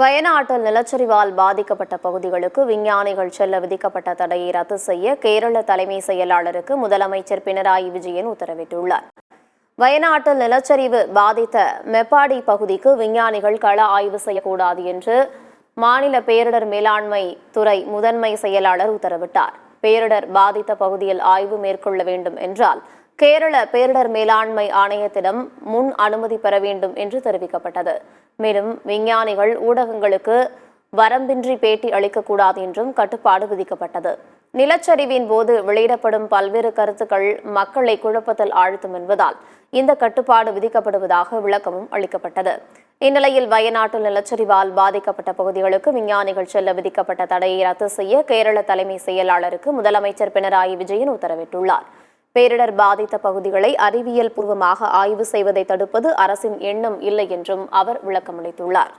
வயநாட்டில் நிலச்சரிவால் பாதிக்கப்பட்ட பகுதிகளுக்கு விஞ்ஞானிகள் செல்ல விதிக்கப்பட்ட தடையை ரத்து செய்ய கேரள தலைமை செயலாளருக்கு முதலமைச்சர் பினராயி விஜயன் உத்தரவிட்டுள்ளார். வயநாட்டில் நிலச்சரிவு பாதித்த மெப்பாடி பகுதிக்கு விஞ்ஞானிகள் கள ஆய்வு செய்யக்கூடாது என்று மாநில பேரிடர் மேலாண்மை துறை முதன்மை செயலாளர் உத்தரவிட்டார். பேரிடர் பாதித்த பகுதியில் ஆய்வு மேற்கொள்ள வேண்டும் என்றால் கேரள பேரிடர் மேலாண்மை ஆணையத்திடம் முன் அனுமதி பெற வேண்டும் என்று தெரிவிக்கப்பட்டது. மேலும் விஞ்ஞானிகள் ஊடகங்களுக்கு வரம்பின்றி பேட்டி அளிக்கக்கூடாது என்றும் கட்டுப்பாடு விதிக்கப்பட்டது. நிலச்சரிவின் போது வெளியிடப்படும் பல்வேறு கருத்துக்கள் மக்களை குழப்பத்தில் ஆழ்த்தும் என்பதால் இந்த கட்டுப்பாடு விதிக்கப்படுவதாக விளக்கமும் அளிக்கப்பட்டது. இந்நிலையில் வயநாட்டில் நிலச்சரிவால் பாதிக்கப்பட்ட பகுதிகளுக்கு விஞ்ஞானிகள் செல்ல விதிக்கப்பட்ட தடையை ரத்து செய்ய கேரள தலைமை செயலாளருக்கு முதலமைச்சர் பினராயி விஜயன் உத்தரவிட்டுள்ளார். பேரிடர் பாதித்த பகுதிகளை அறிவியல் பூர்வமாக ஆய்வு செய்வதை தடுப்பது அரசின் எண்ணம் இல்லை என்றும் அவர் விளக்கமளித்துள்ளார்.